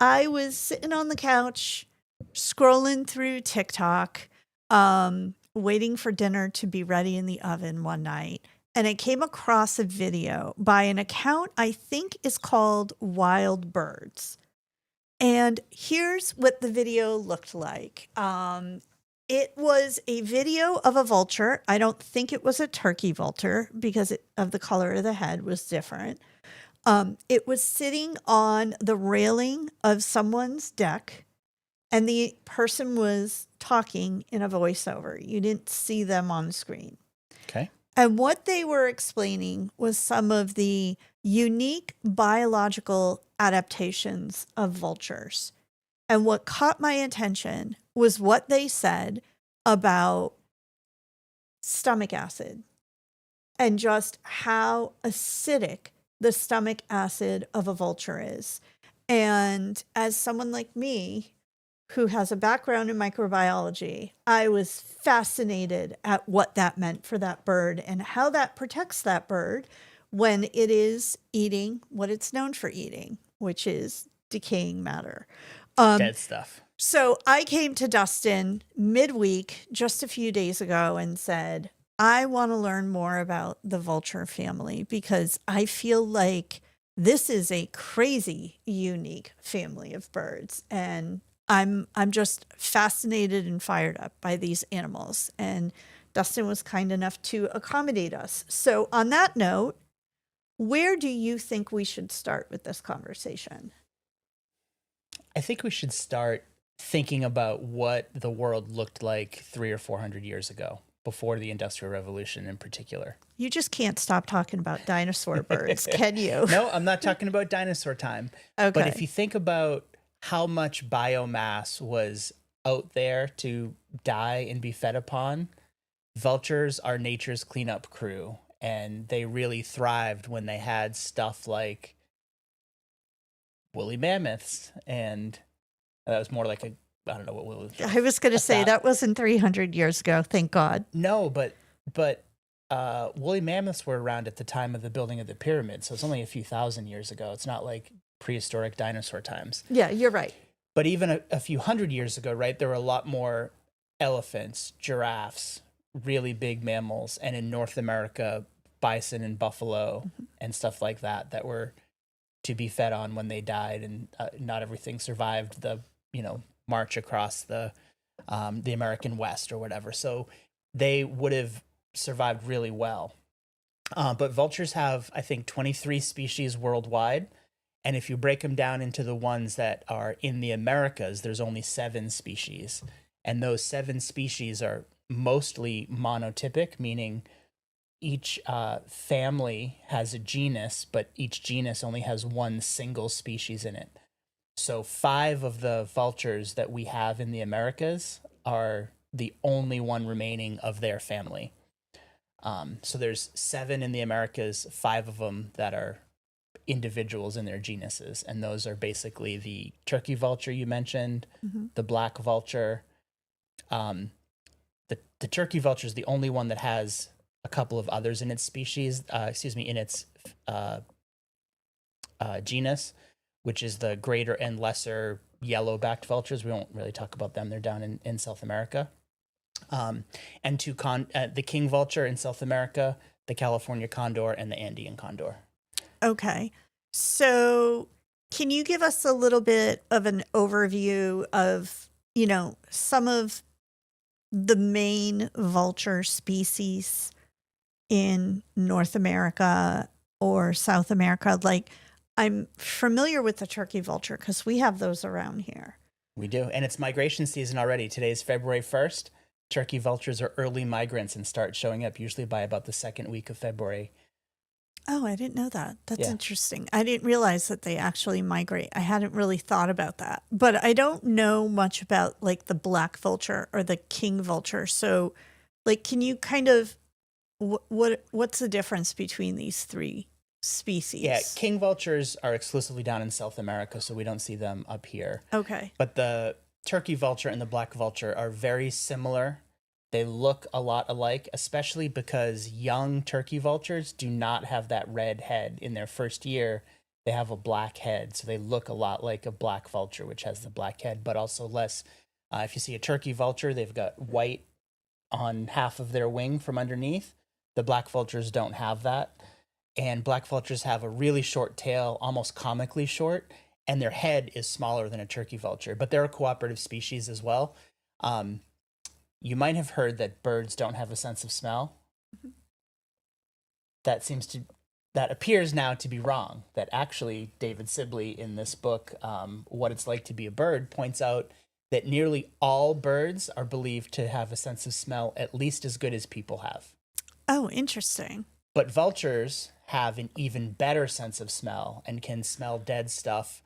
I was sitting on the couch, scrolling through TikTok, waiting for dinner to be ready in the oven one night. And I came across a video by an account I think is called Wild Birds. And here's what the video looked like. It was a video of a vulture. I don't think it was a turkey vulture because of the color of the head was different. It was sitting on the railing of someone's deck, and the person was talking in a voiceover. You didn't see them on the screen. Okay. And what they were explaining was some of the unique biological adaptations of vultures. And what caught my attention was what they said about stomach acid and just how acidic the stomach acid of a vulture is. And as someone like me, who has a background in microbiology, I was fascinated at what that meant for that bird and how that protects that bird when it is eating what it's known for eating, which is decaying matter. Dead stuff. So I came to Dustin midweek just a few days ago and said, I want to learn more about the vulture family because I feel like this is a crazy, unique family of birds. And I'm just fascinated and fired up by these animals. And Dustin was kind enough to accommodate us. So on that note, where do you think we should start with this conversation? I think we should start thinking about what the world looked like 300 or 400 years ago, before the Industrial Revolution in particular. You just can't stop talking about dinosaur birds, can you? No, I'm not talking about dinosaur time. Okay. But if you think about how much biomass was out there to die and be fed upon, vultures are nature's cleanup crew. And they really thrived when they had stuff like woolly mammoths. And that was more like I don't know what woolly. I was going to say that wasn't 300 years ago, thank God. No, but woolly mammoths were around at the time of the building of the pyramid. So it's only a few thousand years ago. It's not like prehistoric dinosaur times. Yeah, you're right. But even a few hundred years ago, right, there were a lot more elephants, giraffes, really big mammals, and in North America, bison and buffalo and stuff like that were to be fed on when they died, and not everything survived the march across the American West or whatever. So they would have survived really well. But vultures have, I think, 23 species worldwide. And if you break them down into the ones that are in the Americas, there's only 7 species. And those 7 species are mostly monotypic, meaning each family has a genus, but each genus only has one single species in it. So 5 of the vultures that we have in the Americas are the only one remaining of their family. So there's 7 in the Americas, 5 of them that are individuals in their genuses, and those are basically the turkey vulture you mentioned, the black vulture. The turkey vulture is the only one that has a couple of others in its species, in its genus, which is the greater and lesser yellow-backed vultures. We won't really talk about them. They're down in South America. And the king vulture in South America, the California condor, and the Andean condor. Okay. So can you give us a little bit of an overview of, some of the main vulture species in North America or South America? Like, I'm familiar with the turkey vulture because we have those around here. We do. And it's migration season already. Today's February 1st. Turkey vultures are early migrants and start showing up usually by about the second week of February. Oh, I didn't know that. That's interesting. I didn't realize that they actually migrate. I hadn't really thought about that. But I don't know much about like the black vulture or the king vulture. So like, can you kind of, what's the difference between these 3 species? Yeah, king vultures are exclusively down in South America, so we don't see them up here. Okay. But the turkey vulture and the black vulture are very similar. They look a lot alike, especially because young turkey vultures do not have that red head in their first year. they have a black head. So they look a lot like a black vulture, which has the black head, but also less. If you see a turkey vulture, they've got white on half of their wing from underneath. The black vultures don't have that. And black vultures have a really short tail, almost comically short, and their head is smaller than a turkey vulture, but they're a cooperative species as well. You might have heard that birds don't have a sense of smell. That appears now to be wrong. That actually David Sibley in this book, What It's Like to Be a Bird, points out that nearly all birds are believed to have a sense of smell at least as good as people have. Oh, interesting. But vultures have an even better sense of smell and can smell dead stuff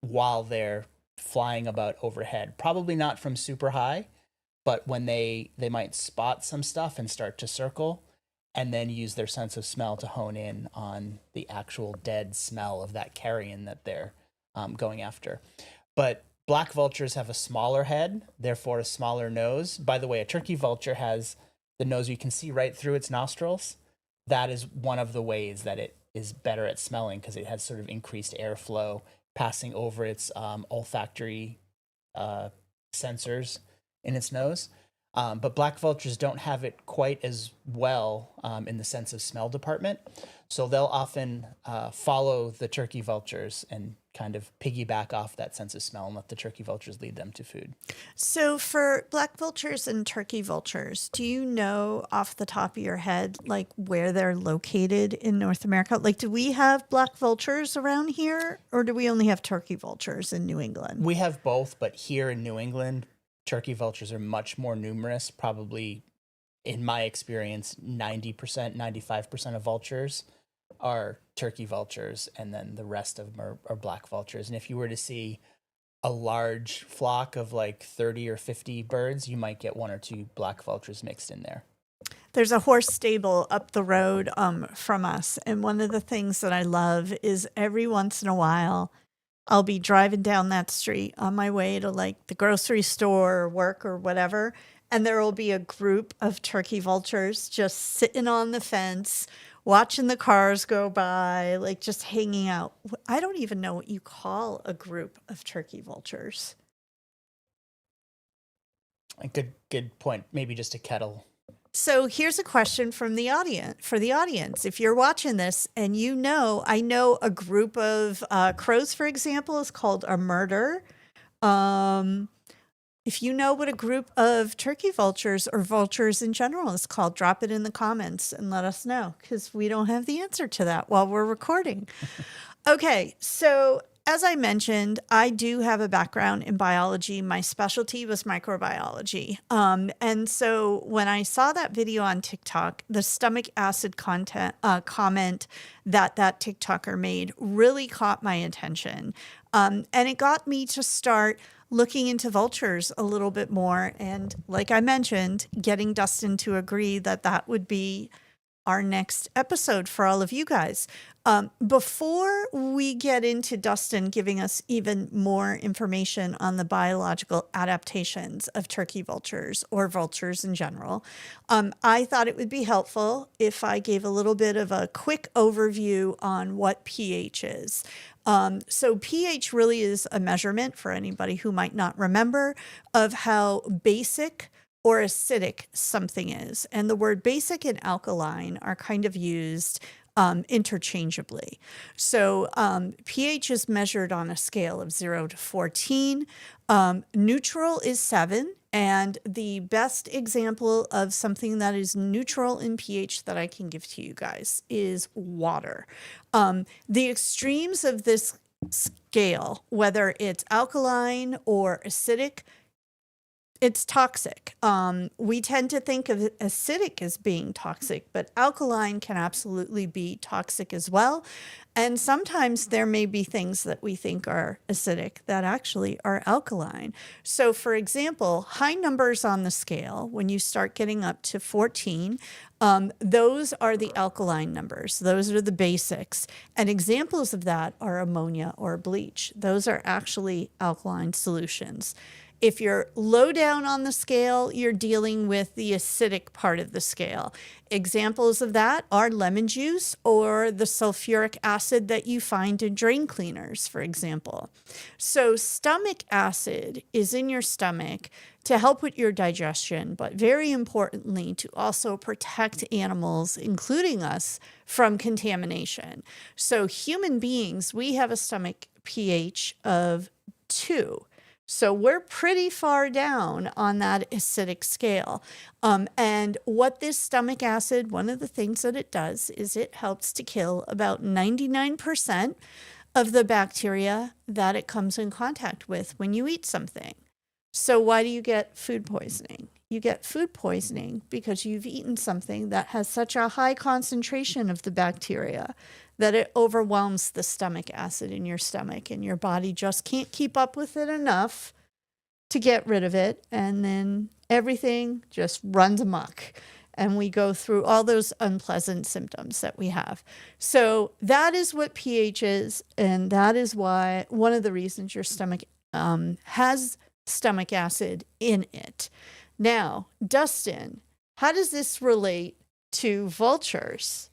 while they're flying about overhead. Probably not from super high, but when they might spot some stuff and start to circle and then use their sense of smell to hone in on the actual dead smell of that carrion that they're going after. But black vultures have a smaller head, therefore a smaller nose. By the way, a turkey vulture has the nose you can see right through its nostrils. That is one of the ways that it is better at smelling, because it has sort of increased airflow passing over its olfactory sensors in its nose. But black vultures don't have it quite as well in the sense of smell department. So they'll often follow the turkey vultures and kind of piggyback off that sense of smell and let the turkey vultures lead them to food. So for black vultures and turkey vultures, do you know off the top of your head, like where they're located in North America? Like, do we have black vultures around here, or do we only have turkey vultures in New England? We have both, but here in New England, turkey vultures are much more numerous. Probably, in my experience, 90%, 95% of vultures are turkey vultures, and then the rest of them are black vultures. And if you were to see a large flock of like 30 or 50 birds, you might get one or two black vultures mixed in there. There's a horse stable up the road from us, and one of the things that I love is every once in a while I'll be driving down that street on my way to like the grocery store or work or whatever, and there will be a group of turkey vultures just sitting on the fence, watching the cars go by, like just hanging out. I don't even know what you call a group of turkey vultures. A good point. Maybe just a kettle. So here's a question from the audience for the audience. If you're watching this and I know a group of crows, for example, is called a murder. If you know what a group of turkey vultures or vultures in general is called, drop it in the comments and let us know, because we don't have the answer to that while we're recording. Okay, so as I mentioned, I do have a background in biology. My specialty was microbiology. And so when I saw that video on TikTok, the stomach acid comment that TikToker made really caught my attention. And it got me to start looking into vultures a little bit more. And like I mentioned, getting Dustin to agree that that would be our next episode for all of you guys. Before we get into Dustin giving us even more information on the biological adaptations of turkey vultures or vultures in general, I thought it would be helpful if I gave a little bit of a quick overview on what pH is. So pH really is a measurement, for anybody who might not remember, of how basic or acidic something is. And the word basic and alkaline are kind of used interchangeably. So pH is measured on a scale of 0 to 14. Neutral is 7. And the best example of something that is neutral in pH that I can give to you guys is water. The extremes of this scale, whether it's alkaline or acidic, it's toxic. We tend to think of acidic as being toxic, but alkaline can absolutely be toxic as well. And sometimes there may be things that we think are acidic that actually are alkaline. So for example, high numbers on the scale, when you start getting up to 14, those are the alkaline numbers. Those are the basics. And examples of that are ammonia or bleach. Those are actually alkaline solutions. If you're low down on the scale, you're dealing with the acidic part of the scale. Examples of that are lemon juice or the sulfuric acid that you find in drain cleaners, for example. So stomach acid is in your stomach to help with your digestion, but very importantly, to also protect animals, including us, from contamination. So human beings, we have a stomach pH of 2. So we're pretty far down on that acidic scale. And what this stomach acid, one of the things that it does is it helps to kill about 99% of the bacteria that it comes in contact with when you eat something. So why do you get food poisoning? You get food poisoning because you've eaten something that has such a high concentration of the bacteria that it overwhelms the stomach acid in your stomach, and your body just can't keep up with it enough to get rid of it. And then everything just runs amok. And we go through all those unpleasant symptoms that we have. So that is what pH is. And that is why one of the reasons your stomach has stomach acid in it. Now, Dustin, how does this relate to vultures?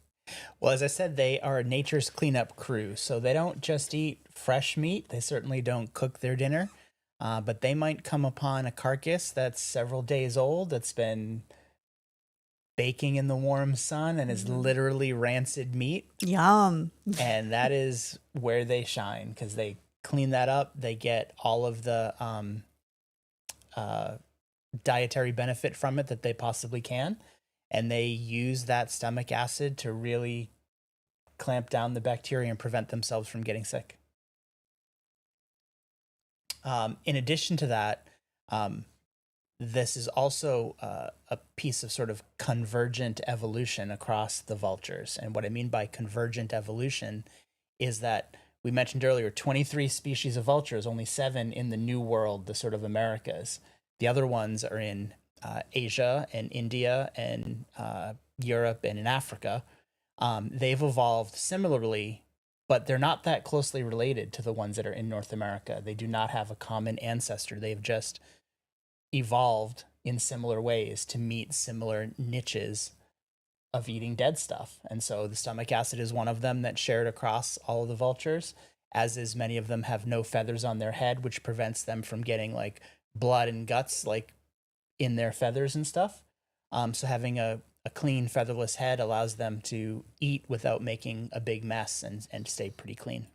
Well, as I said, they are nature's cleanup crew. So they don't just eat fresh meat. They certainly don't cook their dinner. But they might come upon a carcass that's several days old, that's been baking in the warm sun and is literally rancid meat. Yum. And that is where they shine, because they clean that up. They get all of the dietary benefit from it that they possibly can. And they use that stomach acid to really clamp down the bacteria and prevent themselves from getting sick. In addition to that, this is also a piece of sort of convergent evolution across the vultures. And what I mean by convergent evolution is that we mentioned earlier 23 species of vultures, only 7 in the New World, the sort of Americas. The other ones are in Asia and India and Europe and in Africa. They've evolved similarly, but they're not that closely related to the ones that are in North America. They do not have a common ancestor. They've just evolved in similar ways to meet similar niches of eating dead stuff. And so the stomach acid is one of them that's shared across all of the vultures, as is many of them have no feathers on their head, which prevents them from getting like blood and guts like in their feathers and stuff. So having a clean featherless head allows them to eat without making a big mess and stay pretty clean.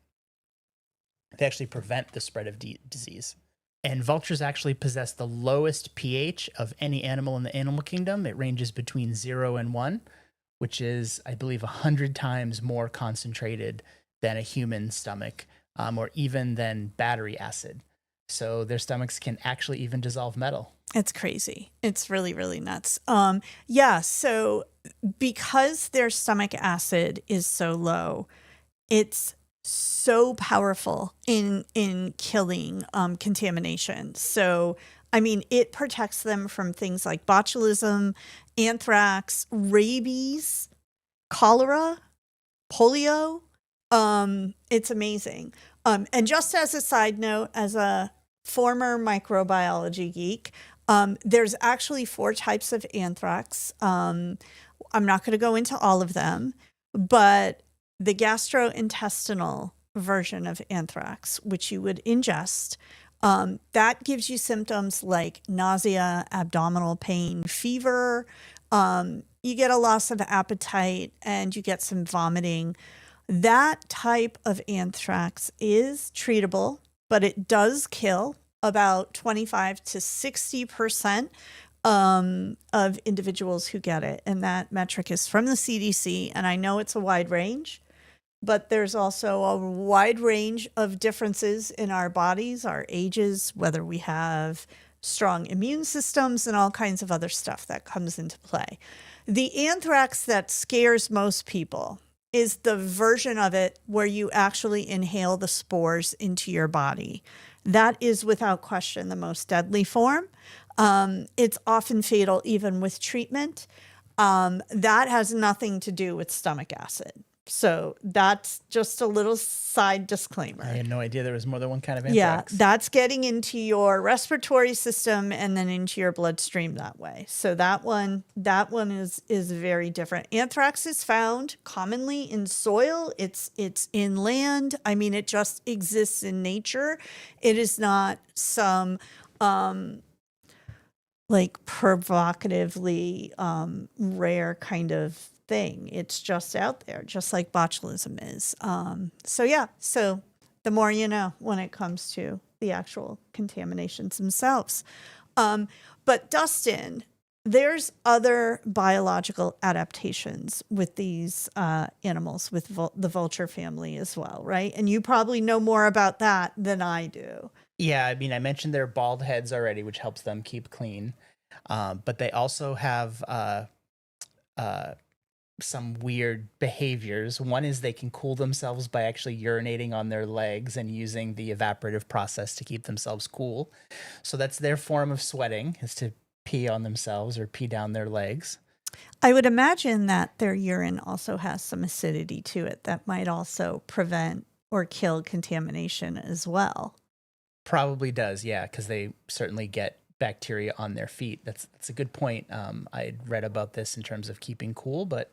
They actually prevent the spread of disease. And vultures actually possess the lowest pH of any animal in the animal kingdom. It ranges between 0 and 1, which is, I believe, 100 times more concentrated than a human stomach, or even than battery acid. So their stomachs can actually even dissolve metal. It's crazy. It's really, really nuts. So because their stomach acid is so low, it's so powerful in killing contamination. So, I mean, it protects them from things like botulism, anthrax, rabies, cholera, polio. It's amazing. And just as a side note, as a former microbiology geek, there's actually 4 types of anthrax. I'm not going to go into all of them, but the gastrointestinal version of anthrax, which you would ingest, that gives you symptoms like nausea, abdominal pain, fever. You get a loss of appetite and you get some vomiting. That type of anthrax is treatable, but it does kill about 25 to 60% of individuals who get it. And that metric is from the CDC. And I know it's a wide range, but there's also a wide range of differences in our bodies, our ages, whether we have strong immune systems and all kinds of other stuff that comes into play. The anthrax that scares most people is the version of it where you actually inhale the spores into your body. That is without question the most deadly form. It's often fatal even with treatment. That has nothing to do with stomach acid. So that's just a little side disclaimer. I had no idea there was more than one kind of Yeah, anthrax. that's getting into your respiratory system and then into your bloodstream that way. So that one is very different. Anthrax is found commonly in soil. It's in land. I mean, it just exists in nature. It is not some like provocatively rare kind of thing. It's just out there, just like botulism is. So the more you know when it comes to the actual contaminations themselves. But Dustin, there's other biological adaptations with these animals, with the vulture family as well, right? And you probably know more about that than I do. Yeah, I mean, I mentioned their bald heads already, which helps them keep clean. But they also have some weird behaviors. One is they can cool themselves by actually urinating on their legs and using the evaporative process to keep themselves cool. So that's their form of sweating, is to pee on themselves or pee down their legs. I would imagine that their urine also has some acidity to it that might also prevent or kill contamination as well. Probably does, yeah, because they certainly get bacteria on their feet. That's a good point. I read about this in terms of keeping cool, but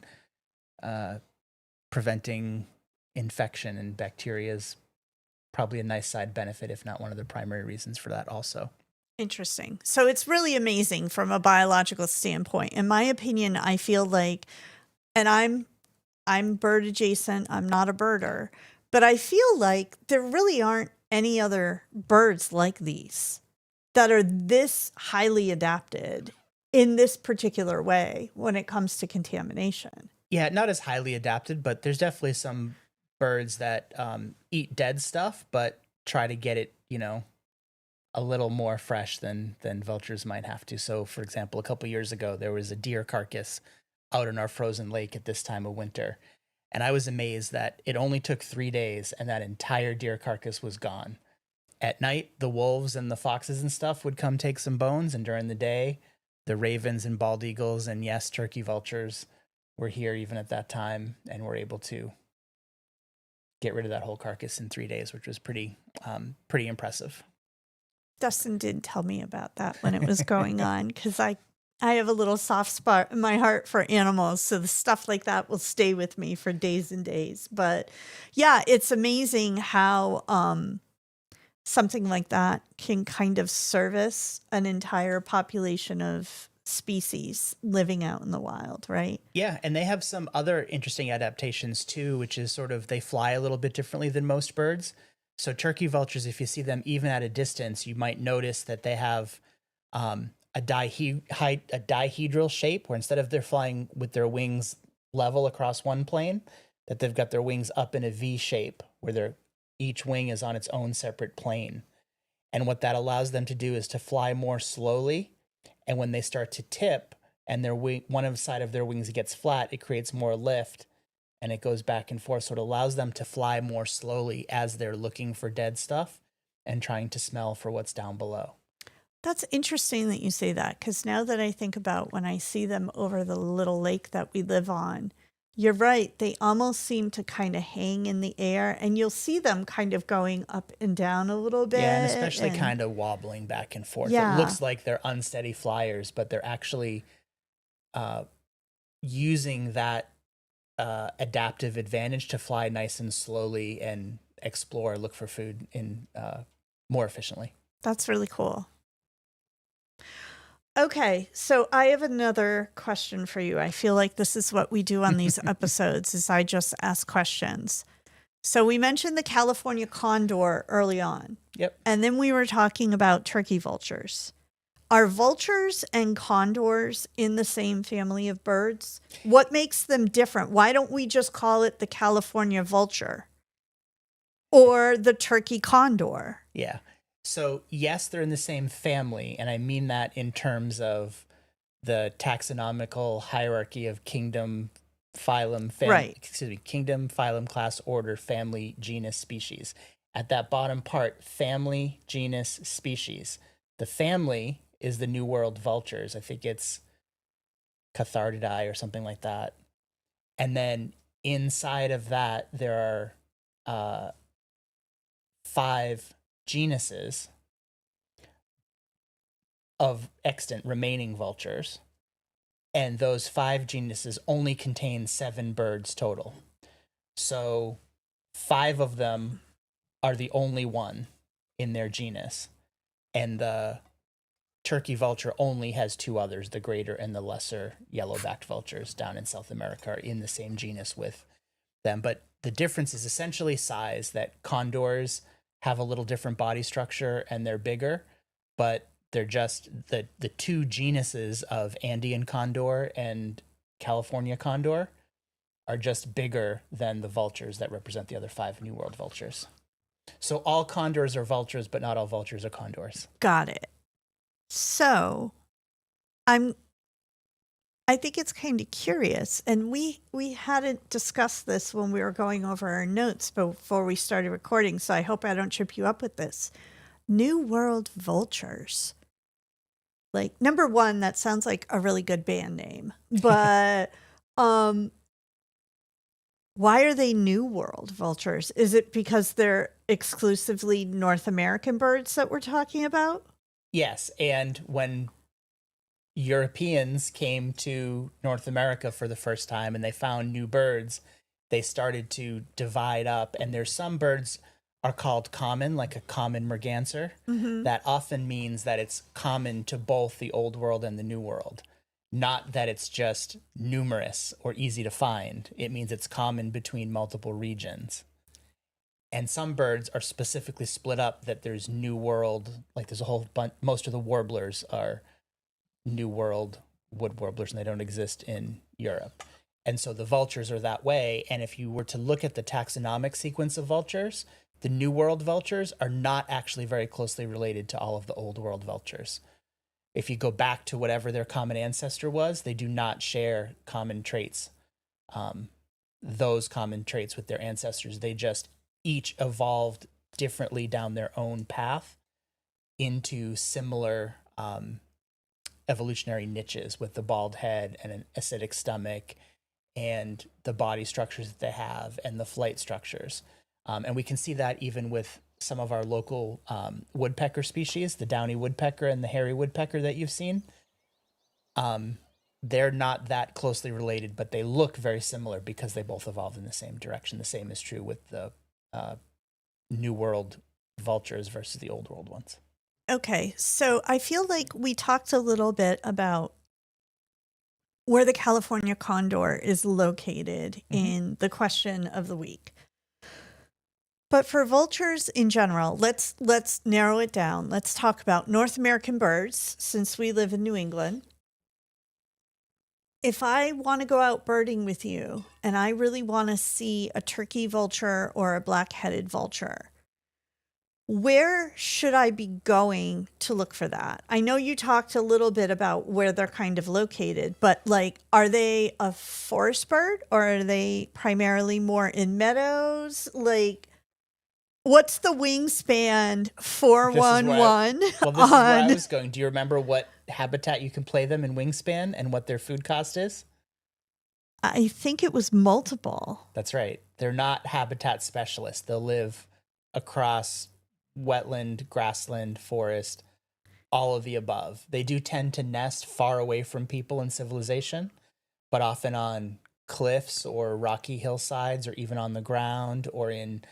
preventing infection and bacteria is probably a nice side benefit, if not one of the primary reasons for that also. Interesting. So it's really amazing from a biological standpoint. In my opinion, I feel like, and I'm bird adjacent, I'm not a birder, but I feel like there really aren't any other birds like these that are this highly adapted in this particular way when it comes to contamination. Yeah, not as highly adapted, but there's definitely some birds that eat dead stuff, but try to get it, a little more fresh than vultures might have to. So, for example, a couple years ago, there was a deer carcass out in our frozen lake at this time of winter. And I was amazed that it only took 3 days and that entire deer carcass was gone. At night, the wolves and the foxes and stuff would come take some bones. And during the day, the ravens and bald eagles and, yes, turkey vultures were here even at that time and were able to get rid of that whole carcass in 3 days, which was pretty impressive. Dustin did tell me about that when it was going on because I have a little soft spot in my heart for animals. So the stuff like that will stay with me for days and days. But yeah, it's amazing how something like that can kind of service an entire population of species living out in the wild, right? Yeah, and they have some other interesting adaptations too, which is sort of they fly a little bit differently than most birds. So turkey vultures, if you see them even at a distance, you might notice that they have a dihedral shape, where instead of they're flying with their wings level across one plane, that they've got their wings up in a V shape, where each wing is on its own separate plane. And what that allows them to do is to fly more slowly. And when they start to tip and one side of their wings gets flat, it creates more lift and it goes back and forth. So it allows them to fly more slowly as they're looking for dead stuff and trying to smell for what's down below. That's interesting that you say that, because now that I think about when I see them over the little lake that we live on, you're right. They almost seem to kind of hang in the air, and you'll see them kind of going up and down a little bit. Yeah, and especially kind of wobbling back and forth. Yeah. It looks like they're unsteady flyers, but they're actually using that adaptive advantage to fly nice and slowly and explore, look for food in more efficiently. That's really cool. Okay, so I have another question for you. I feel like this is what we do on these episodes is I just ask questions. So we mentioned the California condor early on. Yep. And then we were talking about turkey vultures. Are vultures and condors in the same family of birds? What makes them different? Why don't we just call it the California vulture or the turkey condor? Yeah. So, yes, they're in the same family, and I mean that in terms of the taxonomical hierarchy of kingdom, phylum, kingdom, phylum, class, order, family, genus, species. At that bottom part, family, genus, species. The family is the New World vultures. I think it's Cathartidae or something like that. And then inside of that, there are 5 genuses of extant remaining vultures. And those 5 genuses only contain 7 birds total. So 5 of them are the only one in their genus. And the turkey vulture only has 2 others, the greater and the lesser yellow-backed vultures down in South America are in the same genus with them. But the difference is essentially size, that condors have a little different body structure and they're bigger, but they're just the 2 genuses of Andean condor and California condor are just bigger than the vultures that represent the other 5 New World vultures. So all condors are vultures, but not all vultures are condors. Got it. So I think it's kind of curious, and we hadn't discussed this when we were going over our notes before we started recording, so I hope I don't trip you up with this. New World Vultures. Like, number one, that sounds like a really good band name, but why are they New World Vultures? Is it because they're exclusively North American birds that we're talking about? Yes, and when Europeans came to North America for the first time and they found new birds, they started to divide up, and there's some birds are called common, like a common merganser. Mm-hmm. That often means that it's common to both the Old World and the New World. Not that it's just numerous or easy to find. It means it's common between multiple regions. And some birds are specifically split up that there's New World, like there's a whole bunch, most of the warblers are New World wood warblers and they don't exist in Europe. And so the vultures are that way. And if you were to look at the taxonomic sequence of vultures, the New World vultures are not actually very closely related to all of the Old World vultures. If you go back to whatever their common ancestor was, they do not share common traits, those common traits with their ancestors. They just each evolved differently down their own path into similar evolutionary niches with the bald head and an acidic stomach and the body structures that they have and the flight structures. And we can see that even with some of our local woodpecker species, the downy woodpecker and the hairy woodpecker that you've seen. They're not that closely related, but they look very similar because they both evolved in the same direction. The same is true with the New World vultures versus the Old World ones. Okay, so I feel like we talked a little bit about where the California condor is located in the question of the week. But for vultures in general, let's narrow it down. Let's talk about North American birds, since we live in New England. If I want to go out birding with you and I really want to see a turkey vulture or a black-headed vulture, where should I be going to look for that? I know you talked a little bit about where they're kind of located, but like, are they a forest bird or are they primarily more in meadows? Like, what's the wingspan 411 Well, this is where I on? was going. Do you remember what habitat you can play them in wingspan and what their food cost is? I think it was multiple. That's right. They're not habitat specialists. They'll live across wetland, grassland, forest, all of the above. They do tend to nest far away from people and civilization, but often on cliffs or rocky hillsides or even on the ground or in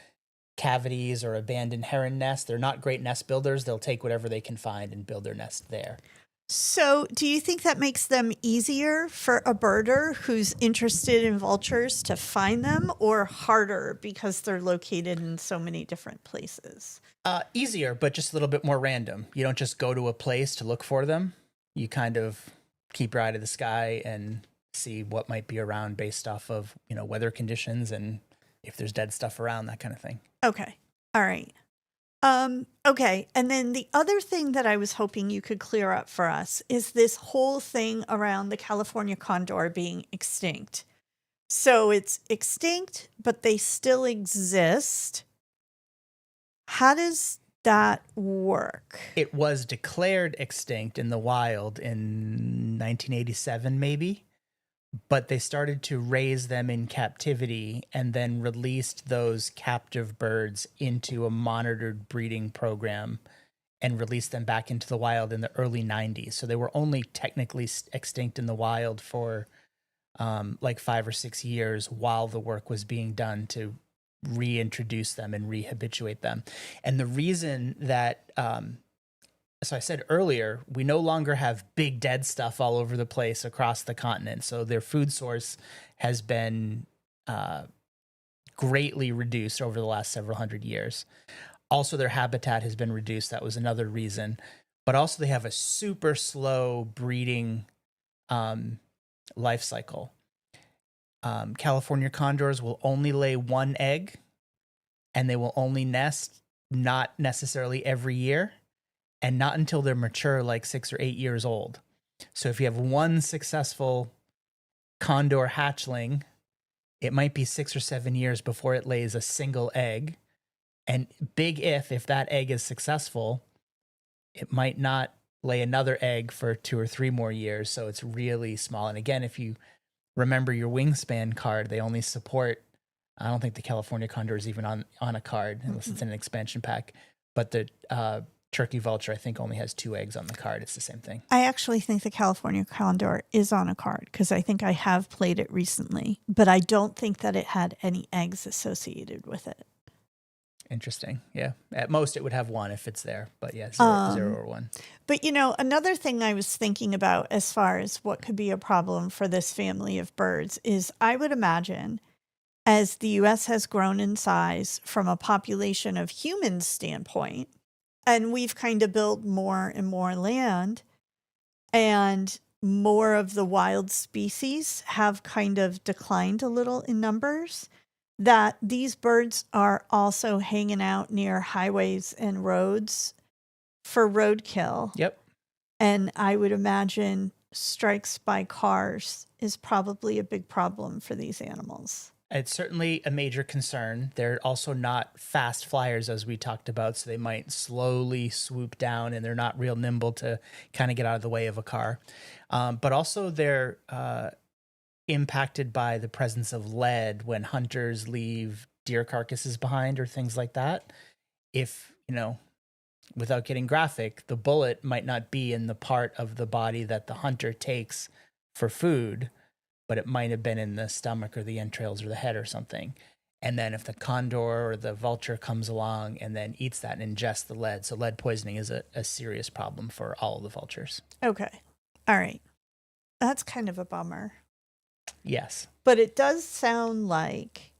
cavities or abandoned heron nests. They're not great nest builders. They'll take whatever they can find and build their nest there. So do you think that makes them easier for a birder who's interested in vultures to find them, or harder because they're located in so many different places? Easier, but just a little bit more random. You don't just go to a place to look for them. You kind of keep your eye to the sky and see what might be around based off of, weather conditions and if there's dead stuff around, that kind of thing. Okay. All right. Okay. And then the other thing that I was hoping you could clear up for us is this whole thing around the California condor being extinct. So it's extinct, but they still exist. How does that work? It was declared extinct in the wild in 1987, maybe, but they started to raise them in captivity and then released those captive birds into a monitored breeding program and released them back into the wild in the early 90s. So they were only technically extinct in the wild for like 5 or 6 years while the work was being done to reintroduce them and rehabituate them. And the reason that, so I said earlier, we no longer have big dead stuff all over the place across the continent. So their food source has been greatly reduced over the last several hundred years. Also, their habitat has been reduced. That was another reason. But also, they have a super slow breeding life cycle. California condors will only lay one egg, and they will only nest not necessarily every year, and not until they're mature, like 6 or 8 years old. So if you have one successful condor hatchling, it might be 6 or 7 years before it lays a single egg. And big if that egg is successful, it might not lay another egg for 2 or 3 more years. So it's really small. And again, if you remember your wingspan card, they only support, I don't think the California condor is even on a card unless it's in an expansion pack. But the turkey vulture, I think, only has 2 eggs on the card. It's the same thing. I actually think the California condor is on a card because I think I have played it recently, but I don't think that it had any eggs associated with it. Interesting. Yeah. At most, it would have 1 if it's there. But yeah, 0 or 1. But, another thing I was thinking about as far as what could be a problem for this family of birds is I would imagine as the U.S. has grown in size from a population of humans standpoint, and we've kind of built more and more land, and more of the wild species have kind of declined a little in numbers, that these birds are also hanging out near highways and roads for roadkill. Yep. And I would imagine strikes by cars is probably a big problem for these animals. It's certainly a major concern. They're also not fast flyers, as we talked about, so they might slowly swoop down, and they're not real nimble to kind of get out of the way of a car. But also they're impacted by the presence of lead when hunters leave deer carcasses behind or things like that. If, without getting graphic, the bullet might not be in the part of the body that the hunter takes for food, but it might have been in the stomach or the entrails or the head or something. And then if the condor or the vulture comes along and then eats that and ingests the lead, so lead poisoning is a serious problem for all of the vultures. Okay. All right. That's kind of a bummer. Yes. But it does sound like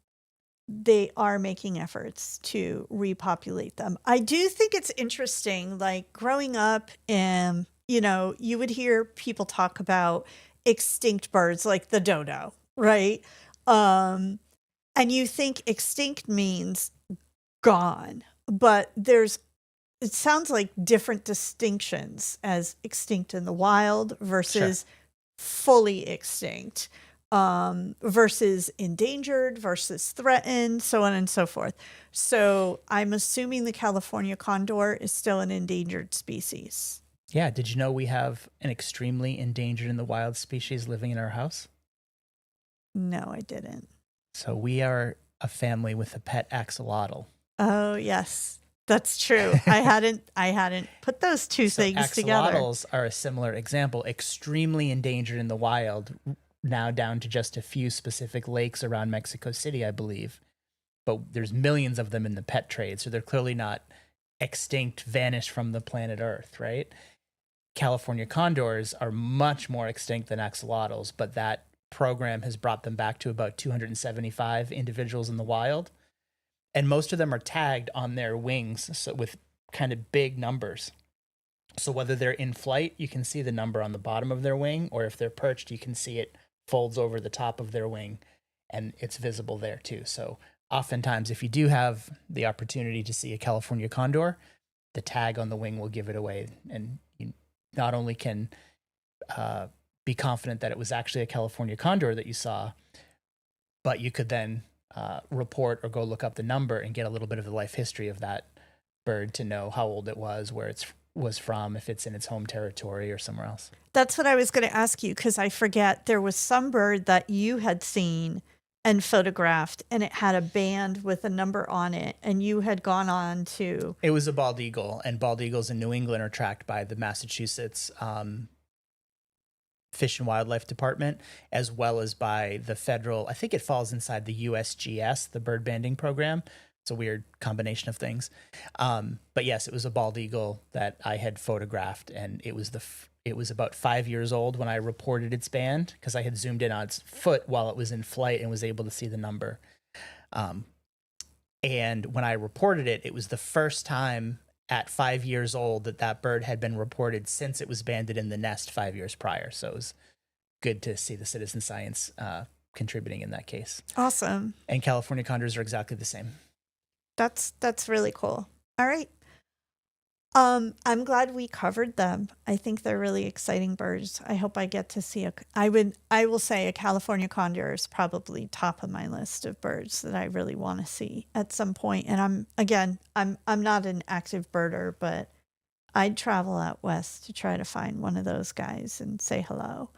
they are making efforts to repopulate them. I do think it's interesting, like growing up and, you would hear people talk about extinct birds like the dodo, right? And you think extinct means gone, but it sounds like different distinctions as extinct in the wild versus fully extinct. Versus endangered versus threatened, so on and so forth. So I'm assuming the California condor is still an endangered species. Yeah. Did you know we have an extremely endangered in the wild species living in our house? No, I didn't. So we are a family with a pet axolotl. Oh, yes. That's true. I hadn't put those two things together. Axolotls are a similar example, extremely endangered in the wild, now down to just a few specific lakes around Mexico City, I believe. But there's millions of them in the pet trade, so they're clearly not extinct, vanished from the planet Earth, right? California condors are much more extinct than axolotls, but that program has brought them back to about 275 individuals in the wild. And most of them are tagged on their wings, so with kind of big numbers. So whether they're in flight, you can see the number on the bottom of their wing, or if they're perched, you can see it folds over the top of their wing, and it's visible there too. So oftentimes, if you do have the opportunity to see a California condor, the tag on the wing will give it away, and you not only can be confident that it was actually a California condor that you saw, but you could then report or go look up the number and get a little bit of the life history of that bird to know how old it was, where it's was from, if it's in its home territory or somewhere else. That's what I was going to ask you, because I forget there was some bird that you had seen and photographed, and it had a band with a number on it, and you had gone on to. It was a bald eagle, and bald eagles in New England are tracked by the Massachusetts Fish and Wildlife Department, as well as by the federal, I think it falls inside the USGS, the bird banding program. It's a weird combination of things. But yes, it was a bald eagle that I had photographed, and it was it was about 5 years old when I reported its band, because I had zoomed in on its foot while it was in flight and was able to see the number. And when I reported it, it was the first time at 5 years old that bird had been reported since it was banded in the nest 5 years prior. So it was good to see the citizen science contributing in that case. Awesome. And California condors are exactly the same. That's really cool. All right. I'm glad we covered them. I think they're really exciting birds. I hope I get to see I will say a California condor is probably top of my list of birds that I really want to see at some point. And I'm not an active birder, but I'd travel out west to try to find one of those guys and say hello.